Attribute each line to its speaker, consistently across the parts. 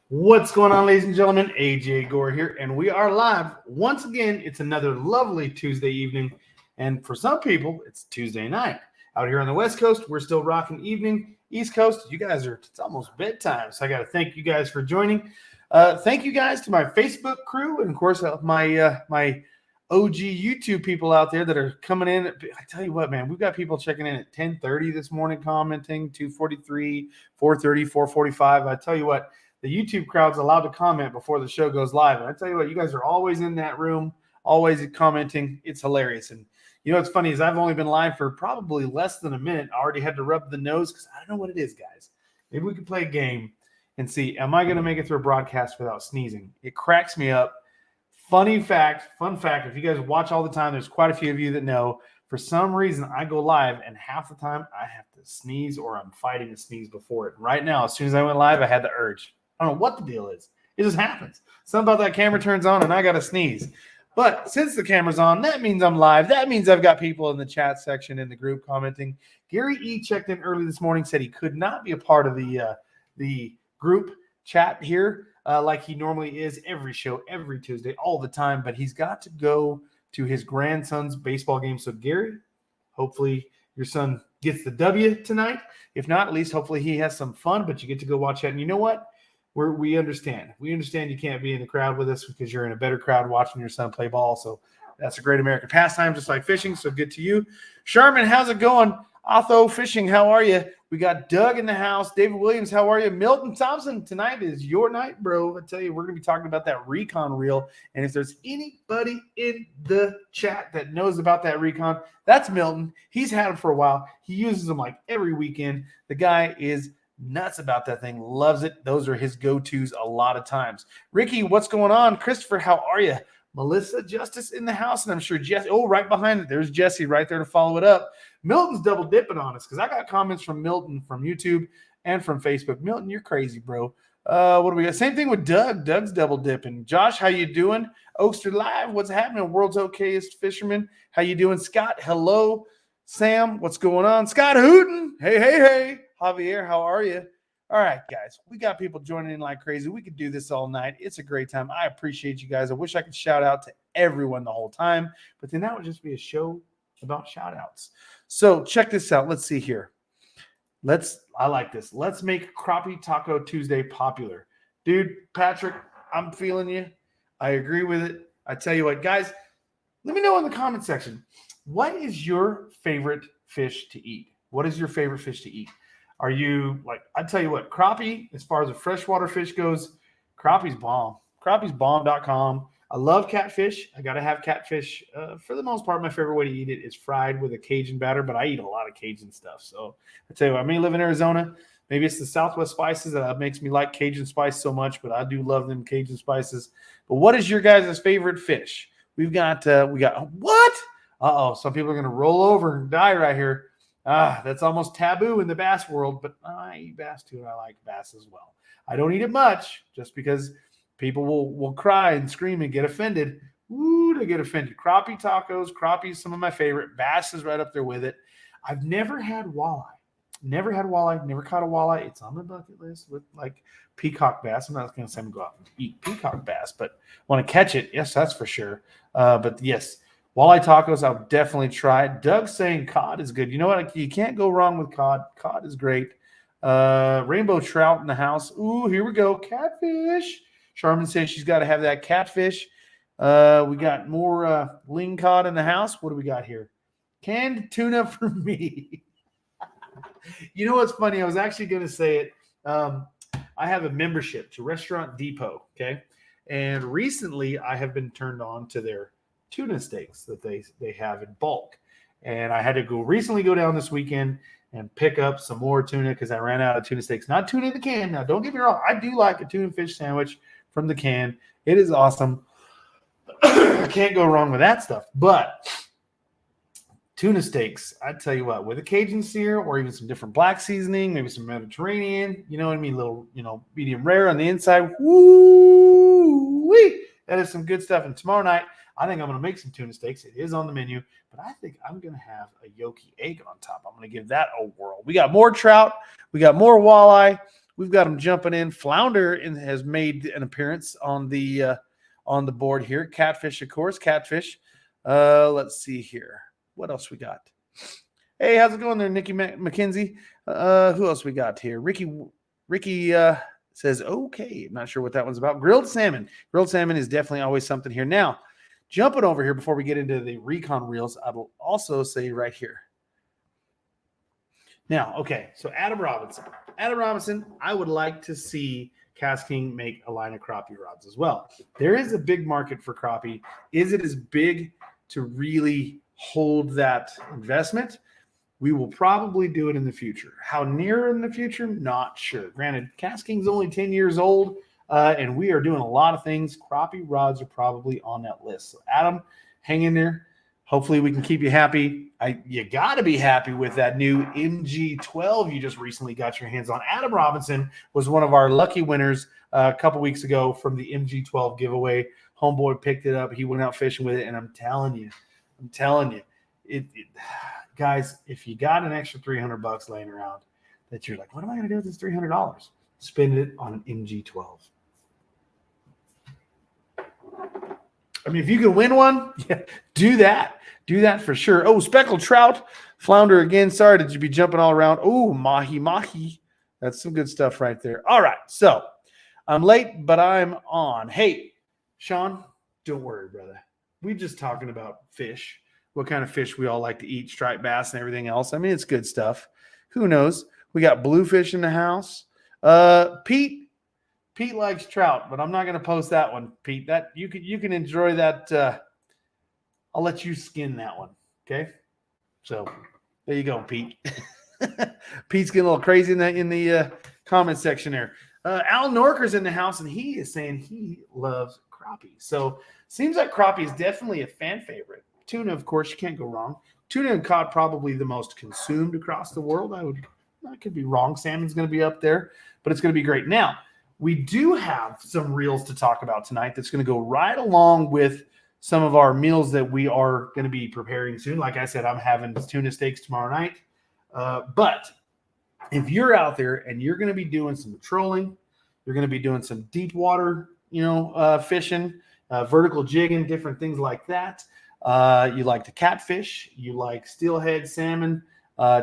Speaker 1: What's going on, ladies and gentlemen? AJ Gore here, and we are live once again. It's another lovely Tuesday evening, and for some people, it's Tuesday night. Out here on the West Coast, we're still rocking evening. East Coast, you guys it's almost bedtime, so I got to thank you guys for joining. Thank you guys to my Facebook crew, and of course, my OG YouTube people out there that are coming in. I tell you what, man, we've got people checking in at 10:30 this morning, commenting, 2:43, 4:30, 4:45. I tell you what, the YouTube crowd's allowed to comment before the show goes live. And I tell you what, you guys are always in that room, always commenting. It's hilarious. And you know what's funny is I've only been live for probably less than a minute. I already had to rub the nose because I don't know what it is, guys. Maybe we could play a game and see, am I going to make it through a broadcast without sneezing? It cracks me up. Fun fact, if you guys watch all the time, there's quite a few of you that know, for some reason, I go live, and half the time I have to sneeze or I'm fighting a sneeze before it. Right now, as soon as I went live, I had the urge. I don't know what the deal is. It just happens. Something about that camera turns on, and I got to sneeze. But since the camera's on, that means I'm live. That means I've got people in the chat section in the group commenting. Gary E. checked in early this morning, said he could not be a part of the group chat here like he normally is every show, every Tuesday, all the time. But he's got to go to his grandson's baseball game. So, Gary, hopefully your son gets the W tonight. If not, at least hopefully he has some fun. But you get to go watch that. And you know what? We understand. We understand you can't be in the crowd with us because you're in a better crowd watching your son play ball. So that's a great American pastime, just like fishing. So good to you. Sherman, how's it going? Otho Fishing, how are you? We got Doug in the house. David Williams, how are you? Milton Thompson, tonight is your night, bro. I tell you, we're going to be talking about that Recon reel. And if there's anybody in the chat that knows about that Recon, that's Milton. He's had them for a while. He uses them like every weekend. The guy is nuts about that thing, loves it. Those are his go-tos a lot of times. Ricky, what's going on? Christopher, how are you? Melissa Justice in the house, and I'm sure Jesse. Oh, right behind it, there's Jesse right there to follow it up. Milton's double dipping on us because I got comments from Milton from YouTube and from Facebook. Milton, you're crazy, bro. What do we got? Same thing with Doug. Doug's double dipping. Josh, how you doing? Oakster Live, what's happening? World's okayest fisherman. How you doing? Scott, hello. Sam, what's going on? Scott Hooten, hey. Javier, how are you? All right, guys, we got people joining in like crazy. We could do this all night. It's a great time. I appreciate you guys. I wish I could shout out to everyone the whole time, but then that would just be a show about shout outs. So check this out. Let's see here. I like this. Let's make Crappie Taco Tuesday popular. Dude, Patrick, I'm feeling you. I agree with it. I tell you what, guys, let me know in the comment section. What is your favorite fish to eat? What is your favorite fish to eat? Are you like, I tell you what, crappie, as far as a freshwater fish goes, crappie's bomb. Crappiesbomb.com. I love catfish. I got to have catfish. For the most part, my favorite way to eat it is fried with a Cajun batter, but I eat a lot of Cajun stuff. So I tell you what, I may live in Arizona. Maybe it's the Southwest spices that makes me like Cajun spice so much, but I do love them Cajun spices. But what is your guys' favorite fish? We got what? Uh-oh, some people are going to roll over and die right here. That's almost taboo in the bass world, but I eat bass too, and I like bass as well. I don't eat it much just because people will cry and scream and get offended. Ooh, they get offended. Crappie tacos, crappie, some of my favorite. Bass is right up there with it. I've never had walleye. Never caught a walleye. It's on the bucket list with like peacock bass. I'm not going to say I'm going to go out and eat peacock bass, but want to catch it. Yes, that's for sure. But yes, walleye tacos, I'll definitely try it. Doug's saying cod is good. You know what? You can't go wrong with cod. Cod is great. Rainbow trout in the house. Ooh, here we go. Catfish. Charmin says she's got to have that catfish. We got more ling cod in the house. What do we got here? Canned tuna for me. You know what's funny? I was actually going to say it. I have a membership to Restaurant Depot, okay? And recently I have been turned on to their tuna steaks that they have in bulk. And I had to recently go down this weekend and pick up some more tuna because I ran out of tuna steaks. Not tuna in the can. Now, don't get me wrong. I do like a tuna fish sandwich from the can. It is awesome. I can't go wrong with that stuff. But tuna steaks, I tell you what, with a Cajun sear or even some different black seasoning, maybe some Mediterranean, you know what I mean? Little, medium rare on the inside. Woo-wee! That is some good stuff. And tomorrow night, I think I'm going to make some tuna steaks. It is on the menu, but I think I'm going to have a yolky egg on top. I'm going to give that a whirl. We got more trout. We got more walleye. We've got them jumping in. Flounder has made an appearance on the board here. Catfish, of course. Catfish. Let's see here. What else we got? Hey, how's it going there, Nikki McKenzie? Who else we got here? Ricky says, okay. I'm not sure what that one's about. Grilled salmon. Grilled salmon is definitely always something here. Now, jumping over here before we get into the Recon reels, I will also say right here. Now, okay, so Adam Robinson. Adam Robinson, I would like to see KastKing make a line of crappie rods as well. There is a big market for crappie. Is it as big to really hold that investment? We will probably do it in the future. How near in the future? Not sure. Granted, KastKing's only 10 years old, and we are doing a lot of things. Crappie rods are probably on that list. So, Adam, hang in there. Hopefully we can keep you happy. You got to be happy with that new MG12 you just recently got your hands on. Adam Robinson was one of our lucky winners a couple weeks ago from the MG12 giveaway. Homeboy picked it up. He went out fishing with it, and I'm telling you, guys, if you got an extra $300 laying around that you're like, what am I going to do with this $300? Spend it on an MG12. I mean, if you can win one, yeah, do that. Do that for sure. Oh, speckled trout, flounder again. Sorry, did you be jumping all around? Oh, mahi. That's some good stuff right there. All right, so I'm late, but I'm on. Hey, Sean, don't worry, brother. We're just talking about fish, what kind of fish we all like to eat, striped bass and everything else. I mean, it's good stuff. Who knows? We got bluefish in the house. Pete likes trout, but I'm not going to post that one, Pete. That you can enjoy that. I'll let you skin that one, okay? So there you go, Pete. Pete's getting a little crazy in the comment section there. Al Norker's in the house, and he is saying he loves crappie. So seems like crappie is definitely a fan favorite. Tuna, of course, you can't go wrong. Tuna and cod probably the most consumed across the world. I could be wrong. Salmon's going to be up there, but it's going to be great. Now, we do have some reels to talk about tonight that's going to go right along with some of our meals that we are going to be preparing soon. Like I said, I'm having tuna steaks tomorrow night. But if you're out there and you're going to be doing some trolling, you're going to be doing some deep water, fishing, vertical jigging, different things like that. You like the catfish, you like steelhead, salmon,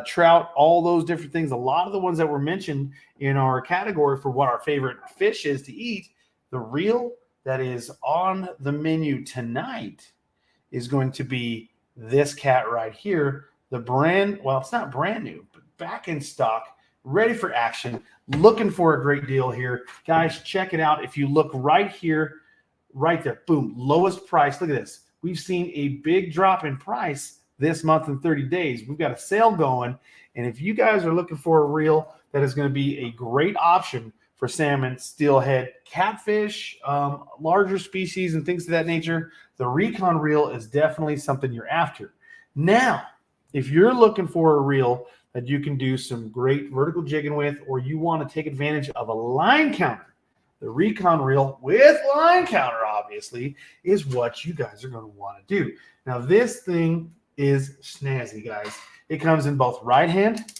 Speaker 1: trout, all those different things. A lot of the ones that were mentioned in our category for what our favorite fish is to eat, the reel that is on the menu tonight is going to be this cat right here. It's not brand new, but back in stock, ready for action, looking for a great deal here. Guys, check it out. If you look right here, right there, boom, lowest price. Look at this. We've seen a big drop in price this month in 30 days. We've got a sale going, and if you guys are looking for a reel that is going to be a great option for salmon, steelhead, catfish, larger species, and things of that nature, the Recon reel is definitely something you're after. Now, if you're looking for a reel that you can do some great vertical jigging with, or you want to take advantage of a line counter, the Recon reel with line counter, obviously, is what you guys are going to want to do. Now, this thing is snazzy, guys. It comes in both right hand.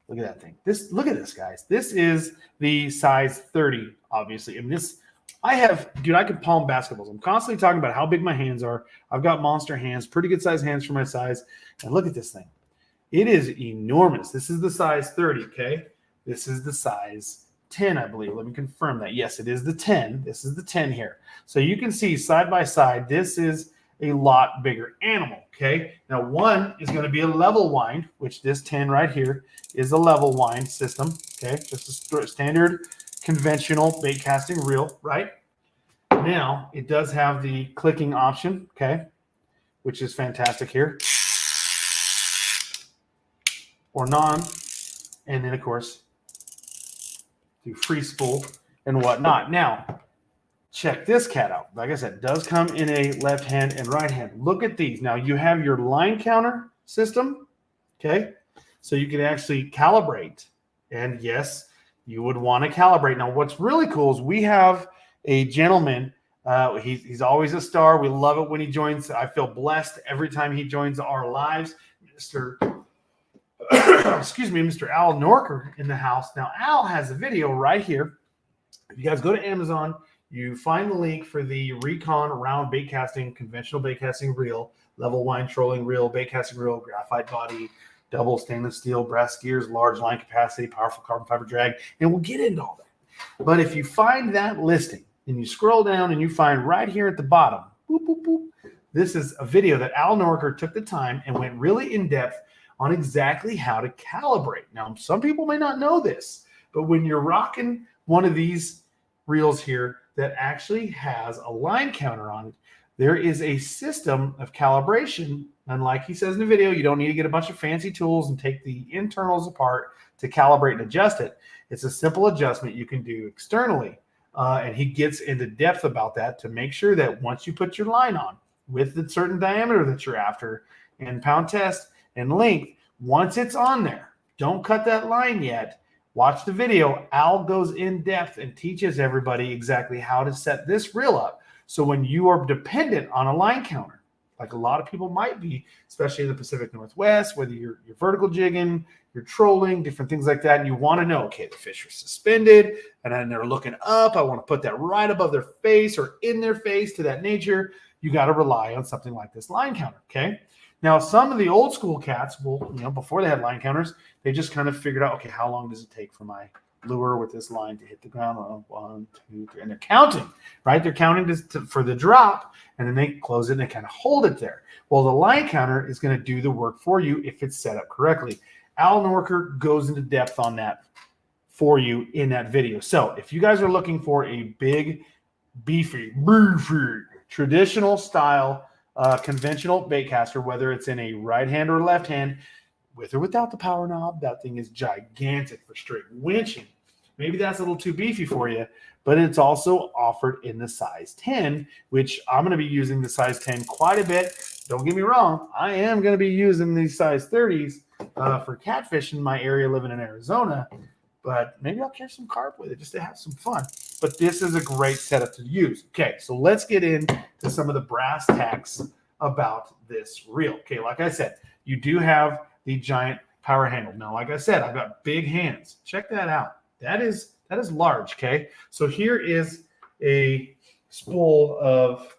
Speaker 1: Look at that thing. Look at this, guys. This is the size 30, obviously. And I can palm basketballs. I'm constantly talking about how big my hands are. I've got monster hands, pretty good size hands for my size. And look at this thing. It is enormous. This is the size 30, okay? This is the size 10, I believe. Let me confirm that. Yes, it is the 10. This is the 10 here. So you can see side by side, this is a lot bigger animal, okay? Now, one is going to be a level wind, which this 10 right here is a level wind system, okay? Just a standard conventional bait casting reel, right? Now, it does have the clicking option, okay, which is fantastic here. Or non, and then, of course, do free spool and whatnot. Now, check this cat out. Like I said, it does come in a left hand and right hand. Look at these. Now, you have your line counter system, okay? So you can actually calibrate. And yes, you would want to calibrate. Now, what's really cool is we have a gentleman. He's always a star. We love it when he joins. I feel blessed every time he joins our lives. Mr. excuse me, Mr. Al Norker in the house. Now, Al has a video right here. If you guys go to Amazon, you find the link for the Recon round bait casting, conventional bait casting reel, level line trolling reel, bait casting reel, graphite body, double stainless steel, brass gears, large line capacity, powerful carbon fiber drag, and we'll get into all that. But if you find that listing and you scroll down and you find right here at the bottom, boop, boop, boop, this is a video that Al Norker took the time and went really in depth on exactly how to calibrate. Now, some people may not know this, but when you're rocking one of these reels here that actually has a line counter on it, there is a system of calibration. And like he says in the video, you don't need to get a bunch of fancy tools and take the internals apart to calibrate and adjust it. It's a simple adjustment you can do externally. And he gets into depth about that to make sure that once you put your line on with the certain diameter that you're after and pound test and length, once it's on there, don't cut that line yet. Watch the video. Al goes in depth and teaches everybody exactly how to set this reel up. So when you are dependent on a line counter, like a lot of people might be, especially in the Pacific Northwest, whether you're vertical jigging, you're trolling, different things like that, and you want to know, okay, the fish are suspended, and then they're looking up. I want to put that right above their face or in their face to that nature. You got to rely on something like this line counter, okay? Now, some of the old school cats will, before they had line counters, they just kind of figured out, okay, how long does it take for my lure with this line to hit the ground? 1, 2, 3, and they're counting, right? They're counting for the drop, and then they close it and they kind of hold it there. Well, the line counter is going to do the work for you if it's set up correctly. Al Norker goes into depth on that for you in that video. So if you guys are looking for a big, beefy, traditional style conventional bait caster, whether it's in a right hand or left hand, with or without the power knob, that thing is gigantic for straight winching. Maybe that's a little too beefy for you, but it's also offered in the size 10, which I'm going to be using the size 10 quite a bit. Don't get me wrong, I am going to be using these size 30s for catfish in my area living in Arizona, but maybe I'll catch some carp with it just to have some fun. But this is a great setup to use. Okay, so let's get into some of the brass tacks about this reel. Okay, like I said, you do have the giant power handle. Now, like I said, I've got big hands. Check that out. That is large, okay? So here is a spool of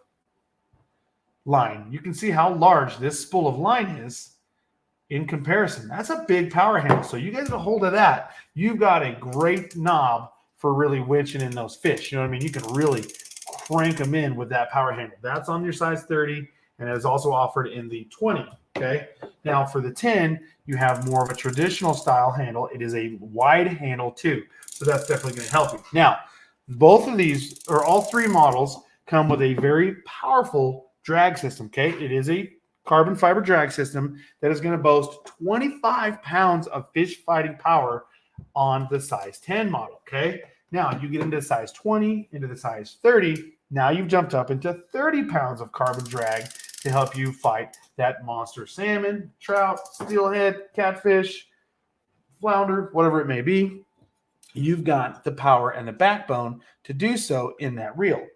Speaker 1: line. You can see how large this spool of line is in comparison. That's a big power handle. So you guys get a hold of that. You've got a great knob for really winching in those fish. You know what I mean? You can really crank them in with that power handle. That's on your size 30, and it is also offered in the 20, okay? Now, for the 10, you have more of a traditional style handle. It is a wide handle, too, so that's definitely going to help you. Now, both of these, or all three models, come with a very powerful drag system, okay? It is a carbon fiber drag system that is going to boast 25 pounds of fish fighting power on the size 10 model, okay? Now, you get into the size 20, into the size 30. Now you've jumped up into 30 pounds of carbon drag to help you fight that monster salmon, trout, steelhead, catfish, flounder, whatever it may be. You've got the power and the backbone to do so in that reel.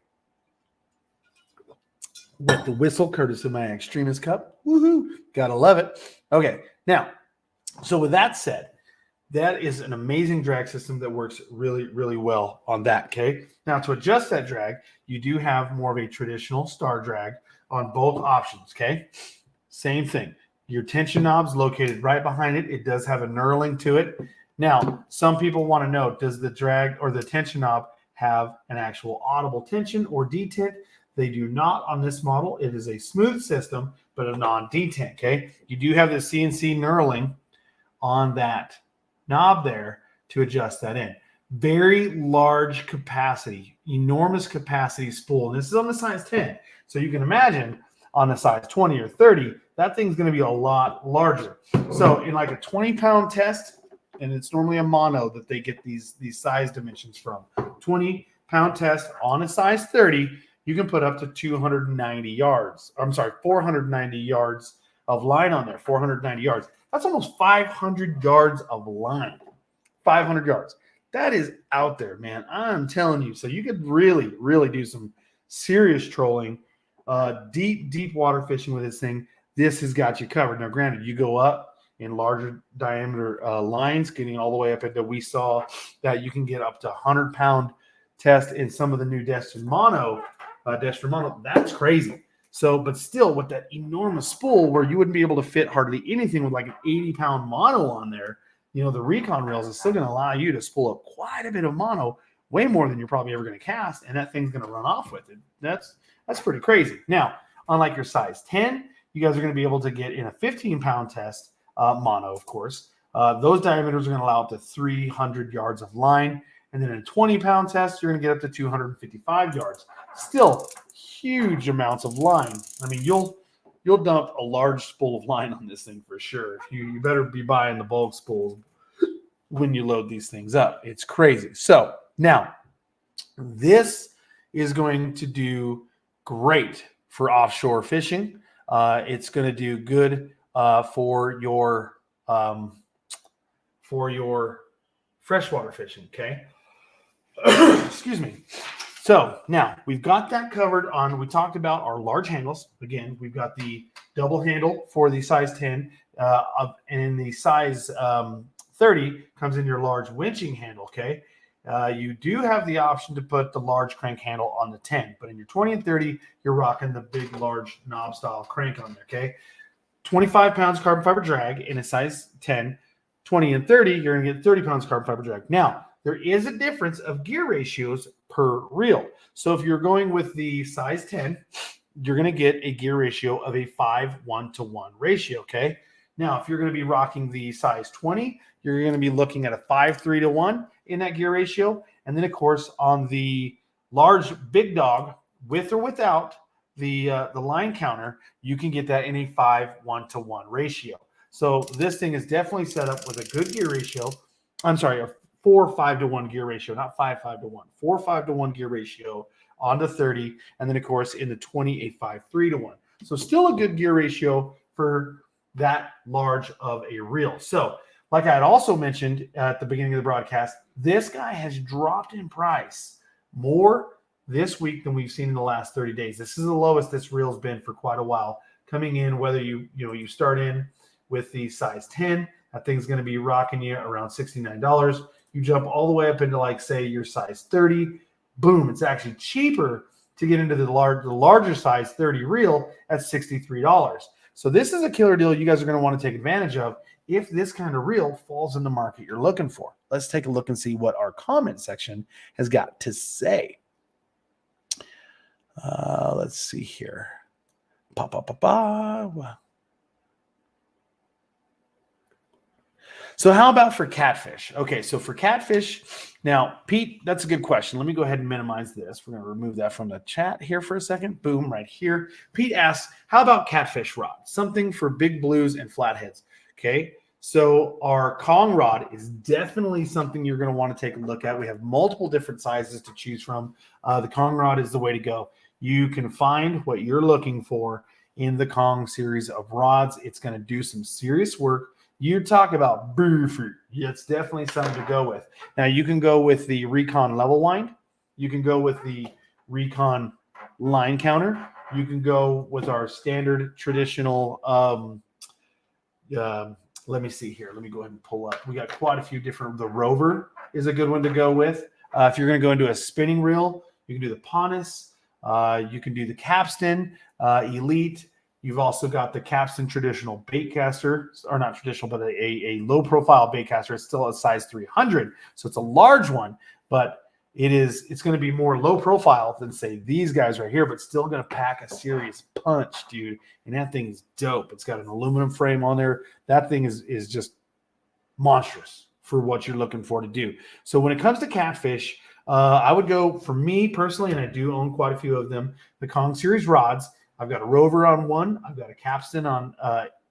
Speaker 1: With the whistle, courtesy of my Extremist Cup. Woohoo! Gotta love it. Okay, now, so with that said, that is an amazing drag system that works really, really well on that, okay? Now, to adjust that drag, you do have more of a traditional star drag on both options, okay? Same thing. Your tension knob's located right behind it. It does have a knurling to it. Now, some people want to know, does the drag or the tension knob have an actual audible tension or detent? They do not on this model. It is a smooth system, but a non-detent, okay? You do have the CNC knurling on that knob there to adjust that in. Very large capacity, enormous capacity spool. And this is on the size 10. So you can imagine on the size 20 or 30, that thing's going to be a lot larger. So in like a 20-pound test, and it's normally a mono that they get these size dimensions from, 20-pound test on a size 30, you can put up to 290 yards. I'm sorry, 490 yards of line on there, 490 yards. That's almost 500 yards of line. 500 yards. That is out there, man. I'm telling you. So you could really, really do some serious trolling, deep water fishing with this thing. This has got you covered. Now, granted, you go up in larger diameter lines, getting all the way up into, we saw that you can get up to 100-pound test in some of the new Destin Mono. That's crazy. So, but still, with that enormous spool where you wouldn't be able to fit hardly anything with like an 80-pound mono on there, you know, the Recon reels is still going to allow you to spool up quite a bit of mono, way more than you're probably ever going to cast, and that thing's going to run off with it. That's pretty crazy. Now, unlike your size 10, you guys are going to be able to get in a 15-pound test, mono, of course. Those diameters are going to allow up to 300 yards of line. And then in a 20-pound test, you're going to get up to 255 yards. Still huge amounts of line. I mean, you'll dump a large spool of line on this thing for sure. You better be buying the bulk spools when you load these things up. It's crazy. So now, this is going to do great for offshore fishing. It's going to do good for your freshwater fishing. Okay. Excuse me. So now we've got that covered on, we talked about our large handles. Again, we've got the double handle for the size 10, and in the size 30 comes in your large winching handle. Okay. You do have the option to put the large crank handle on the 10, but in your 20 and 30, you're rocking the big, large knob style crank on there. Okay. 25 pounds carbon fiber drag in a size 10, 20 and 30, you're going to get 30 pounds carbon fiber drag. Now, there is a difference of gear ratios per reel. So if you're going with the size 10, you're going to get a gear ratio of a 5:1 ratio, okay? Now, if you're going to be rocking the size 20, you're going to be looking at a 5:3 in that gear ratio. And then, of course, on the large big dog, with or without the line counter, you can get that in a 5:1 ratio. So this thing is definitely set up with a good gear ratio. I'm sorry, a 4:5 gear ratio, not 5:5 4:5 gear ratio on the 30, and then of course in the 20, a 5:3 So still a good gear ratio for that large of a reel. So like I had also mentioned at the beginning of the broadcast, this guy has dropped in price more this week than we've seen in the last 30 days. This is the lowest this reel's been for quite a while. Coming in, whether you start in with the size 10, that thing's going to be rocking you around $69. You jump all the way up into, like, say, your size 30, boom, it's actually cheaper to get into the larger size 30 reel at $63. So this is a killer deal you guys are going to want to take advantage of if this kind of reel falls in the market you're looking for. Let's take a look and see what our comment section has got to say. Let's see here. So how about for catfish? Okay, so for catfish, now, Pete, that's a good question. Let me go ahead and minimize this. We're going to remove that from the chat here for a second. Boom, right here. Pete asks, how about catfish rod? Something for big blues and flatheads. Okay, so our Kong rod is definitely something you're going to want to take a look at. We have multiple different sizes to choose from. The Kong rod is the way to go. You can find what you're looking for in the Kong series of rods. It's going to do some serious work. You talk about beefy. It's definitely something to go with. Now, you can go with the Recon level wind. You can go with the Recon line counter. You can go with our standard traditional, let me see here. Let me go ahead and pull up. We got quite a few different. The Rover is a good one to go with. If you're going to go into a spinning reel, you can do the Ponus. You can do the Capstan Elite. You've also got the Capstan traditional bait caster, or not traditional, but a low profile bait caster. It's still a size 300, so it's a large one, but it's going to be more low profile than, say, these guys right here, but still going to pack a serious punch, dude. And that thing is dope. It's got an aluminum frame on there. That thing is just monstrous for what you're looking for to do. So when it comes to catfish, I would go, for me personally, and I do own quite a few of them, the Kong series rods. I've got a Rover on one. I've got a Capstan on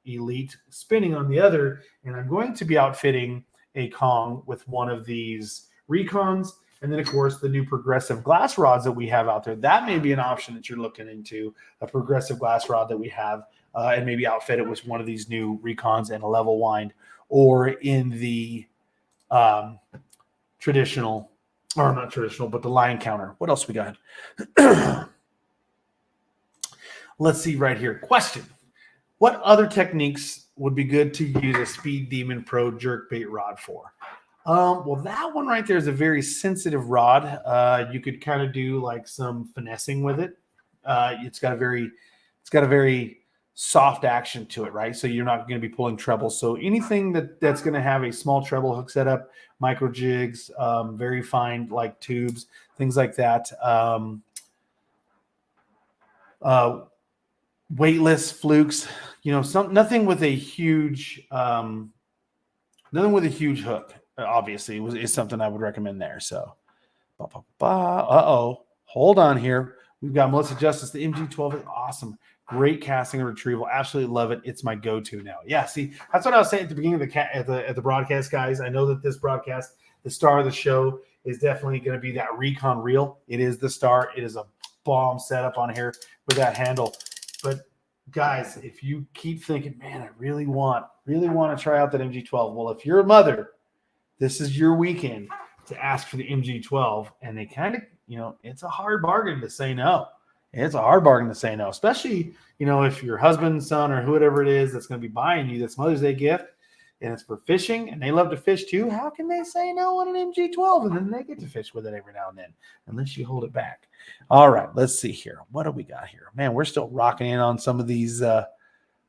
Speaker 1: Elite spinning on the other, and I'm going to be outfitting a Kong with one of these Recons. And then, of course, the new progressive glass rods that we have out there. That may be an option that you're looking into, a progressive glass rod that we have, and maybe outfit it with one of these new Recons and a level wind, or in the traditional, or not traditional, but the line counter. What else we got? Let's see right here. Question. What other techniques would be good to use a Speed Demon Pro jerkbait rod for? Well, that one right there is a very sensitive rod. You could kind of do like some finessing with it. It's got a very soft action to it, right? So you're not going to be pulling treble. So anything that's going to have a small treble hook setup, micro jigs, very fine like tubes, things like that. Weightless flukes, nothing with a huge hook. Obviously, is something I would recommend there. So, hold on here. We've got Melissa Justice. The MG12 is awesome. Great casting and retrieval. Absolutely love it. It's my go-to now. Yeah, see, that's what I was saying at the beginning of the broadcast, guys. I know that this broadcast, the star of the show, is definitely going to be that Recon reel. It is the star. It is a bomb setup on here with that handle. But guys, if you keep thinking, man, I really want to try out that MG12. Well, if you're a mother, this is your weekend to ask for the MG12, and they kind of, it's a hard bargain to say no. It's a hard bargain to say no, especially, if your husband, son, or whoever it is that's going to be buying you this Mother's Day gift, and it's for fishing, and they love to fish too. How can they say no on an MG12? And then they get to fish with it every now and then, unless you hold it back. All right, let's see here. What do we got here? Man, we're still rocking in on some of these.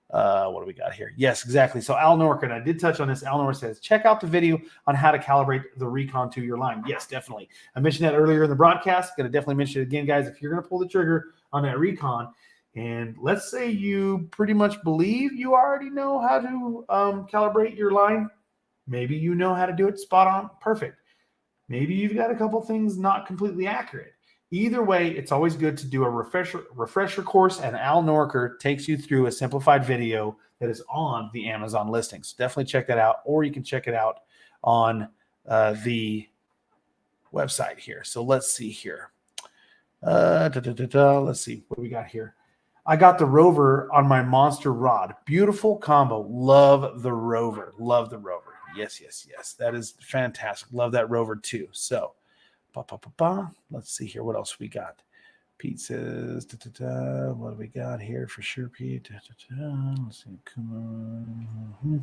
Speaker 1: What do we got here? Yes, exactly. So Al Nork, and I did touch on this. Al Nork says, check out the video on how to calibrate the Recon to your line. Yes, definitely. I mentioned that earlier in the broadcast. Going to definitely mention it again, guys. If you're going to pull the trigger on that Recon, and let's say you pretty much believe you already know how to calibrate your line. Maybe you know how to do it spot on. Perfect. Maybe you've got a couple things not completely accurate. Either way, it's always good to do a refresher course, and Al Norker takes you through a simplified video that is on the Amazon listings. Definitely check that out, or you can check it out on the website here. So let's see here. Let's see what we got here. I got the Rover on my monster rod. Beautiful combo. Love the Rover. Love the Rover. Yes. That is fantastic. Love that Rover too. So, let's see here. What else we got? Pete says, what do we got here for sure, Pete? Let's see. Come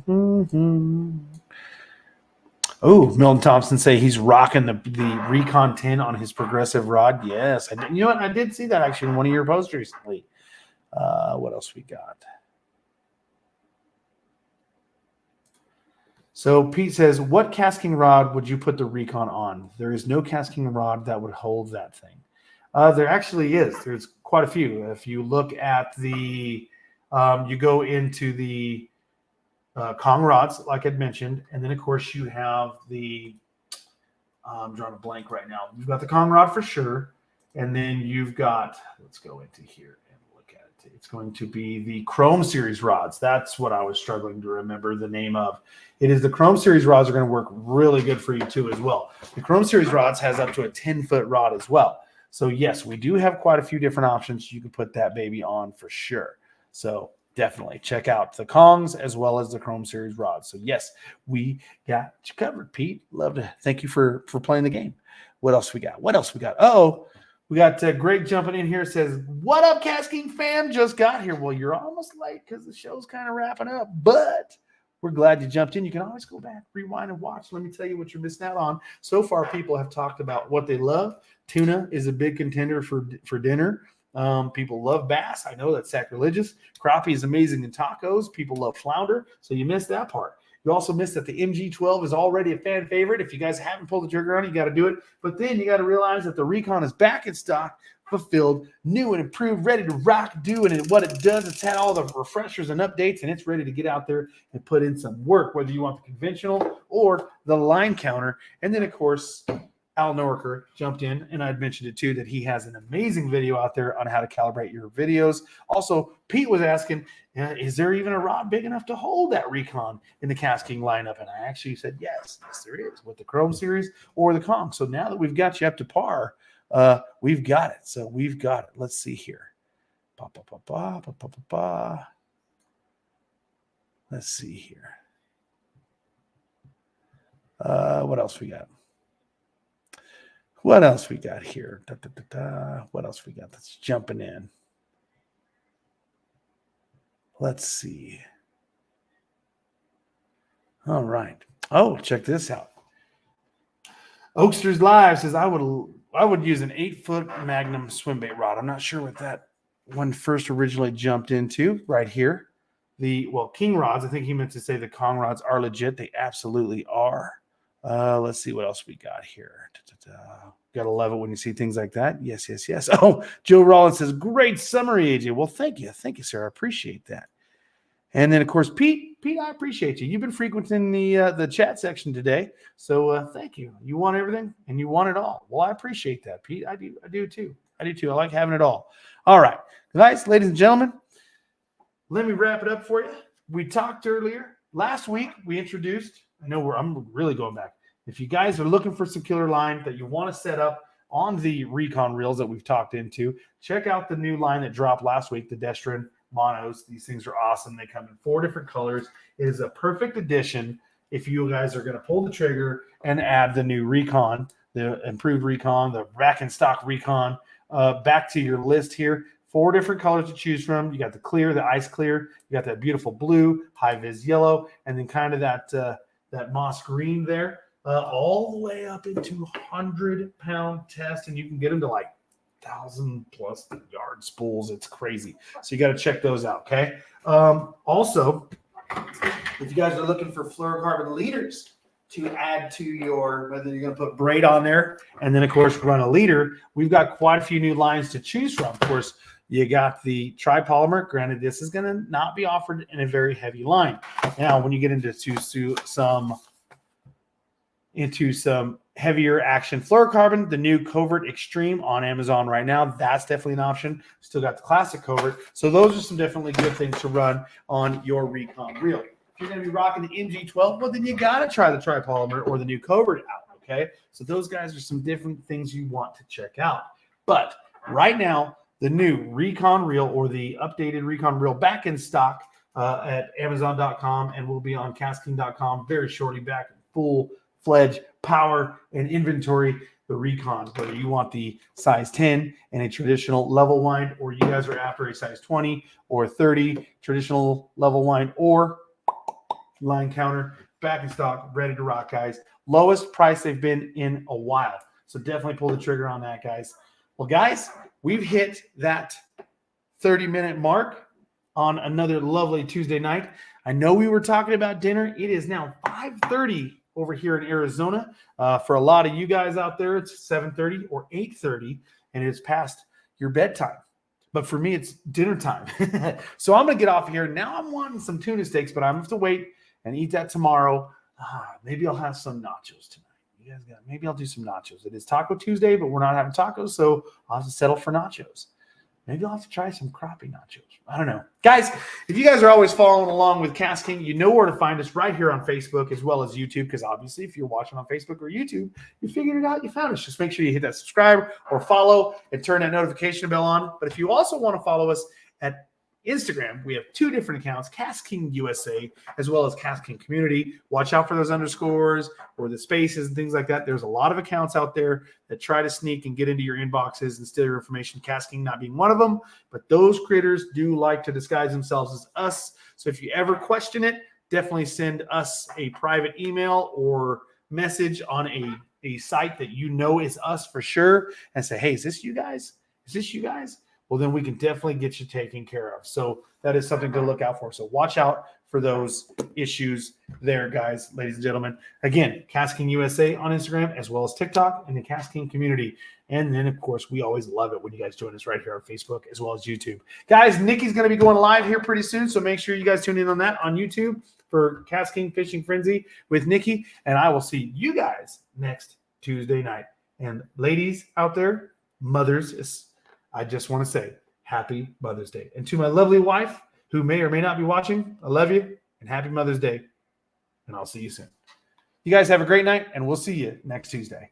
Speaker 1: on. Oh, Milton Thompson say he's rocking the Recon 10 on his progressive rod. Yes. You know what? I did see that actually in one of your posts recently. What else we got? So Pete says, what KastKing rod would you put the Recon on? There is no KastKing rod that would hold that thing. There actually is. There's quite a few. If you look at the, you go into the Kong rods, like I'd mentioned, and then of course you have the, I'm drawing a blank right now. You've got the Kong rod for sure, and then you've got, let's go into here and look at it. It's going to be the Chrome Series rods. That's what I was struggling to remember the name of. It is the Chrome Series rods are going to work really good for you too as well. The Chrome Series rods has up to a 10-foot rod as well. So yes, we do have quite a few different options you can put that baby on for sure. So definitely check out the Kongs as well as the Chrome Series rods. So yes, we got you covered, Pete. Love to thank you for playing the game. What else we got? Oh, we got Greg jumping in here. Says, what up, KastKing fam? Just got here. Well, you're almost late because the show's kind of wrapping up, but we're glad you jumped in. You can always go back, rewind, and watch. Let me tell you what you're missing out on. So far, people have talked about what they love. Tuna is a big contender for dinner. People love bass. I know that's sacrilegious. Crappie is amazing in tacos. People love flounder. So you missed that part. You also missed that the MG12 is already a fan favorite. If you guys haven't pulled the trigger on it, you got to do it. But then you got to realize that the Recon is back in stock, fulfilled, new and improved, ready to rock, do. And what it does, it's had all the refreshers and updates, and it's ready to get out there and put in some work, whether you want the conventional or the line counter. And then, of course, Al Norker jumped in, and I'd mentioned it too, that he has an amazing video out there on how to calibrate your videos. Also, Pete was asking, is there even a rod big enough to hold that Recon in the KastKing lineup? And I actually said, yes, there is, with the Chrome Series or the Kong. So now that we've got you up to par, we've got it. So we've got it. Let's see here. Let's see here. What else we got? What else we got here? What else we got that's jumping in? Let's see. All right. Oh, check this out. Oaksters Live says I would use an 8-foot Magnum swim bait rod. I'm not sure what that one first originally jumped into right here. King rods. I think he meant to say the Kong rods are legit. They absolutely are. Let's see what else we got here. Gotta love it when you see things like that. Yes, yes, yes. Oh, Joe Rollins says, great summary, AJ. Well, thank you. Thank you, sir. I appreciate that. And then, of course, Pete, I appreciate you. You've been frequenting the chat section today. So thank you. You want everything and you want it all. Well, I appreciate that, Pete. I do too. I like having it all. All right. Guys, ladies and gentlemen, let me wrap it up for you. We talked earlier. Last week, we introduced, I'm really going back. If you guys are looking for some killer line that you want to set up on the Recon reels that we've talked into, check out the new line that dropped last week, the Destrin Monos. These things are awesome. They come in 4 different colors. It is a perfect addition if you guys are going to pull the trigger and add the new Recon, the improved Recon, the rack and stock Recon, back to your list here. 4 different colors to choose from. You got the clear, the ice clear. You got that beautiful blue, high vis yellow, and then kind of that moss green there, all the way up into 100-pound test, and you can get them to like 1,000+ yard spools. It's crazy. So you got to check those out. Okay. Also, if you guys are looking for fluorocarbon leaders to add to your, whether you're going to put braid on there and then of course run a leader, we've got quite a few new lines to choose from. Of course, you got the tripolymer. Granted, this is going to not be offered in a very heavy line. Now, when you get into some heavier action fluorocarbon, the new Covert Extreme on Amazon right now, that's definitely an option. Still got the classic Covert. So those are some definitely good things to run on your Recon reel. If you're going to be rocking the MG12, well, then you got to try the tripolymer or the new Covert out, okay? So those guys are some different things you want to check out. But right now, the new Recon reel or the updated Recon reel back in stock at Amazon.com and will be on KastKing.com very shortly, back in full-fledged power and inventory. The Recon, whether you want the size 10 and a traditional level wind, or you guys are after a size 20 or 30 traditional level wind or line counter, back in stock, ready to rock, guys. Lowest price they've been in a while. So definitely pull the trigger on that, guys. Well, guys, we've hit that 30-minute mark on another lovely Tuesday night. I know we were talking about dinner. It is now 5:30 over here in Arizona. For a lot of you guys out there, it's 7:30 or 8:30, and it's past your bedtime. But for me, it's dinner time. So I'm going to get off here. Now I'm wanting some tuna steaks, but I'm going to have to wait and eat that tomorrow. Maybe I'll have some nachos tonight. Maybe I'll do some nachos. It is Taco Tuesday, but we're not having tacos, so I'll have to settle for nachos. Maybe I'll have to try some crappie nachos. I don't know. Guys, if you guys are always following along with KastKing, you know where to find us right here on Facebook as well as YouTube, because obviously if you're watching on Facebook or YouTube, you figured it out, you found us. Just make sure you hit that subscribe or follow and turn that notification bell on. But if you also want to follow us at Instagram, we have 2 different accounts, KastKing USA as well as KastKing Community. Watch out for those underscores or the spaces and things like that. There's a lot of accounts out there that try to sneak and get into your inboxes and steal your information, KastKing not being one of them. But those critters do like to disguise themselves as us. So if you ever question it, definitely send us a private email or message on a site that you know is us for sure and say, hey, is this you guys? Is this you guys? Well, then we can definitely get you taken care of. So that is something to look out for. So watch out for those issues there, guys, ladies and gentlemen. Again, KastKing USA on Instagram as well as TikTok and the KastKing Community. And then, of course, we always love it when you guys join us right here on Facebook as well as YouTube. Guys, Nikki's going to be going live here pretty soon, so make sure you guys tune in on that on YouTube for KastKing Fishing Frenzy with Nikki. And I will see you guys next Tuesday night. And ladies out there, mothers, I just want to say happy Mother's Day. And to my lovely wife, who may or may not be watching, I love you and happy Mother's Day. And I'll see you soon. You guys have a great night, and we'll see you next Tuesday.